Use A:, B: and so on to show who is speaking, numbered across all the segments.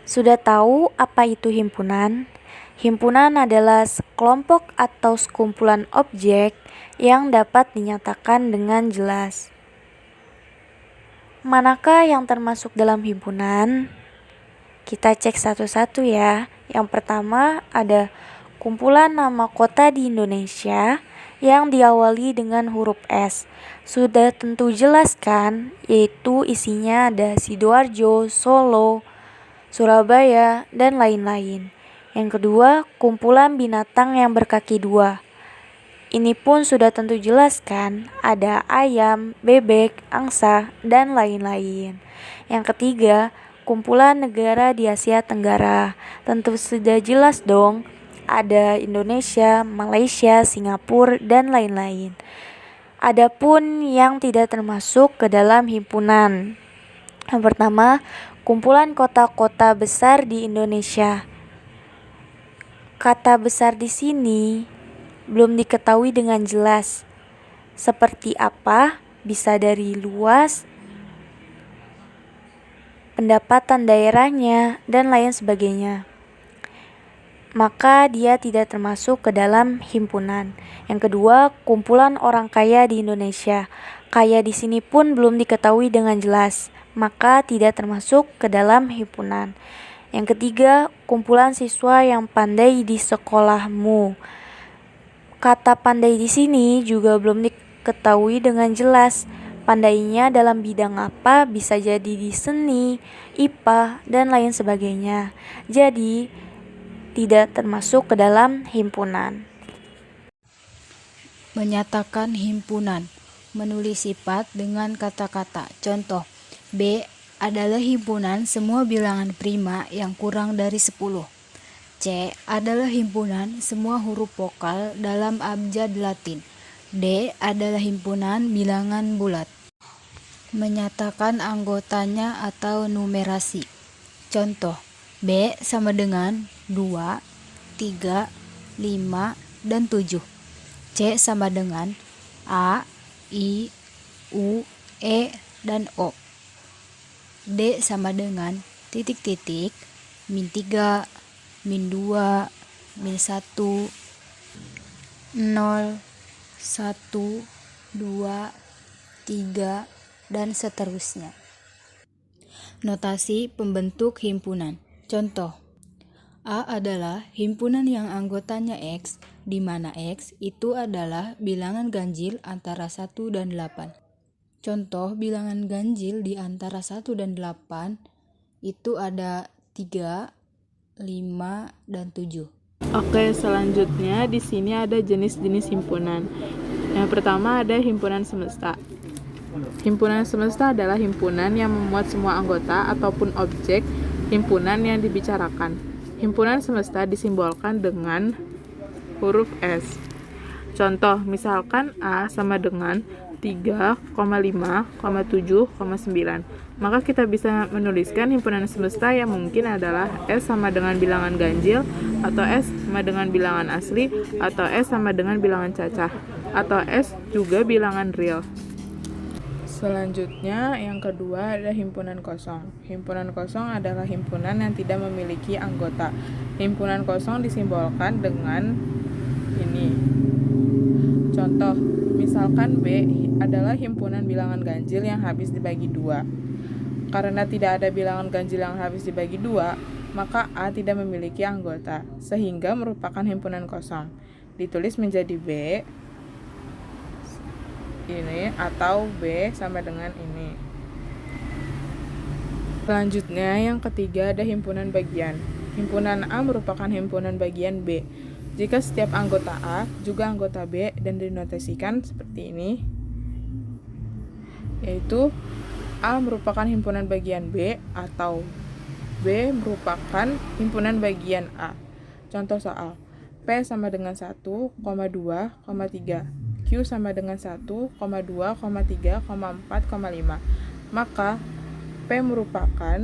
A: Sudah tahu apa itu himpunan? Himpunan adalah sekelompok atau sekumpulan objek yang dapat dinyatakan dengan jelas. Manakah yang termasuk dalam himpunan? Kita cek satu-satu ya. Yang pertama ada kumpulan nama kota di Indonesia yang diawali dengan huruf S. Sudah tentu jelas kan? Yaitu isinya ada Sidoarjo, Solo, Surabaya, dan lain-lain. Yang kedua, kumpulan binatang yang berkaki dua. Ini pun sudah tentu jelas kan? Ada ayam, bebek, angsa, dan lain-lain. Yang ketiga, kumpulan negara di Asia Tenggara. Tentu sudah jelas dong. Ada Indonesia, Malaysia, Singapura, dan lain-lain. Adapun yang tidak termasuk ke dalam himpunan. Yang pertama, kumpulan kota-kota besar di Indonesia. Kata besar di sini belum diketahui dengan jelas. Seperti apa? Bisa dari luas, pendapatan daerahnya, dan lain sebagainya. Maka dia tidak termasuk ke dalam himpunan. Yang kedua, kumpulan orang kaya di Indonesia. Kaya di sini pun belum diketahui dengan jelas, maka tidak termasuk ke dalam himpunan. Yang ketiga, kumpulan siswa yang pandai di sekolahmu. Kata pandai di sini juga belum diketahui dengan jelas. Pandainya dalam bidang apa? Bisa jadi di seni, IPA, dan lain sebagainya. Jadi, tidak termasuk ke dalam himpunan.
B: Menyatakan himpunan. Menulis sifat dengan kata-kata. Contoh, B adalah himpunan semua bilangan prima yang kurang dari 10. C adalah himpunan semua huruf vokal dalam abjad Latin. D adalah himpunan bilangan bulat. Menyatakan anggotanya atau numerasi. Contoh, B sama dengan 2, 3, 5, dan 7. C sama dengan A, I, U, E, dan O. D sama dengan titik-titik, min 3, min 2, min 1, 0, 1, 2, 3, dan seterusnya. Notasi pembentuk himpunan. Contoh, A adalah himpunan yang anggotanya X, di mana X itu adalah bilangan ganjil antara 1 dan 8. Contoh bilangan ganjil di antara 1 dan 8 itu ada 3, 5, dan 7.
C: Oke, selanjutnya di sini ada jenis-jenis himpunan. Yang pertama ada himpunan semesta. Himpunan semesta adalah himpunan yang memuat semua anggota ataupun objek himpunan yang dibicarakan. Himpunan semesta disimbolkan dengan huruf S. Contoh, misalkan A sama dengan 3,5,7,9. Maka kita bisa menuliskan himpunan semesta yang mungkin adalah S sama dengan bilangan ganjil, atau S sama dengan bilangan asli, atau S sama dengan bilangan cacah, atau S juga bilangan real. Selanjutnya, yang kedua ada himpunan kosong. Himpunan kosong adalah himpunan yang tidak memiliki anggota. Himpunan kosong disimbolkan dengan ini. Contoh, misalkan B adalah himpunan bilangan ganjil yang habis dibagi 2. Karena tidak ada bilangan ganjil yang habis dibagi 2, maka A tidak memiliki anggota, sehingga merupakan himpunan kosong. Ditulis menjadi B ini, atau B sama dengan ini. Selanjutnya, yang ketiga ada himpunan bagian. Himpunan A merupakan himpunan bagian B jika setiap anggota A juga anggota B dan dinotasikan seperti ini, yaitu A merupakan himpunan bagian B atau B merupakan himpunan bagian A. Contoh soal, P sama dengan 1,2,3, Q sama dengan 1,2,3,4,5. Maka P merupakan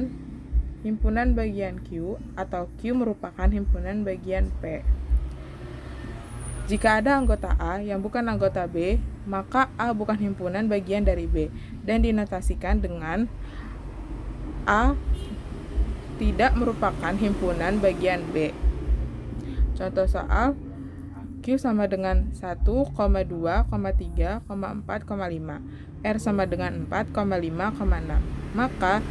C: himpunan bagian Q atau Q merupakan himpunan bagian P. Jika ada anggota A yang bukan anggota B, maka A bukan himpunan bagian dari B dan dinotasikan dengan A tidak merupakan himpunan bagian B. Contoh soal, Q sama dengan 1, 2, 3, 4, 5. R sama dengan 4, 5, 6. Maka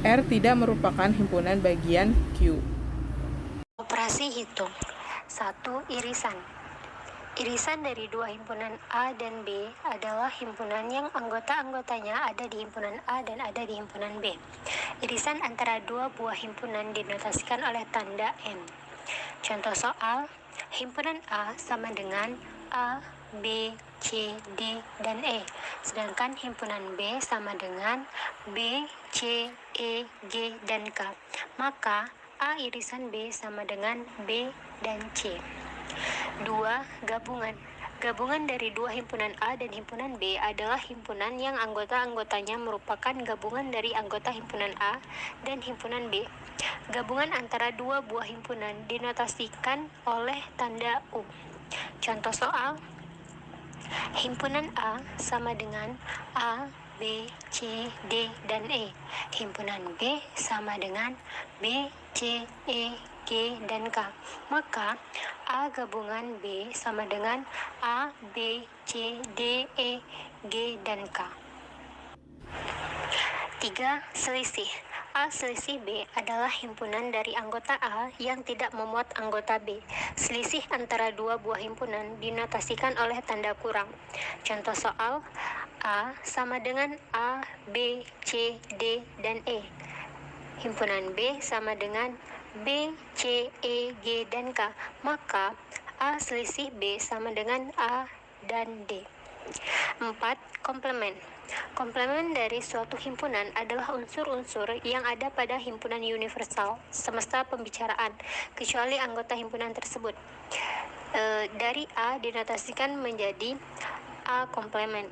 C: R tidak merupakan himpunan bagian Q.
D: Operasi hitung. 1. Irisan. Irisan dari dua himpunan A dan B adalah himpunan yang anggota-anggotanya ada di himpunan A dan ada di himpunan B. Irisan antara dua buah himpunan dinotasikan oleh tanda M. Contoh soal, himpunan A sama dengan A, B, C, D, dan E. Sedangkan himpunan B sama dengan B, C, E, G, dan K. Maka A irisan B sama dengan B dan C. 2. Gabungan. Gabungan dari dua himpunan A dan himpunan B adalah himpunan yang anggota-anggotanya merupakan gabungan dari anggota himpunan A dan himpunan B. Gabungan antara dua buah himpunan dinotasikan oleh tanda U. Contoh soal, himpunan A sama dengan A, B, C, D, dan E. Himpunan B sama dengan B, C, E, G, dan K. Maka A gabungan B sama dengan A, B, C, D, E, G, dan K. 3. Selisih. A selisih B adalah himpunan dari anggota A yang tidak memuat anggota B. Selisih antara dua buah himpunan dinotasikan oleh tanda kurang. Contoh soal, A sama dengan A, B, C, D, dan E. Himpunan B sama dengan B, C, E, G, dan K. Maka A selisih B sama dengan A dan D. 4. Komplement. Komplement dari suatu himpunan adalah unsur-unsur yang ada pada himpunan universal semesta pembicaraan, kecuali anggota himpunan tersebut. Dari A dinotasikan menjadi A komplement.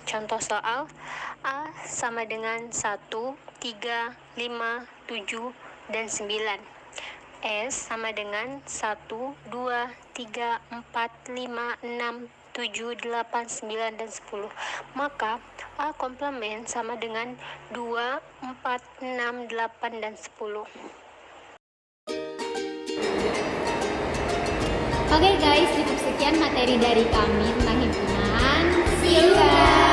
D: Contoh soal, A sama dengan 1, 3, 5, 7, dan 9. S sama dengan 1, 2, 3, 4, 5, 6, 7, 8, 9, dan 10. Maka A komplement sama dengan 2, 4, 6, 8, dan 10.
E: Oke guys, cukup sekian materi dari kami tentang himpunan. See you guys!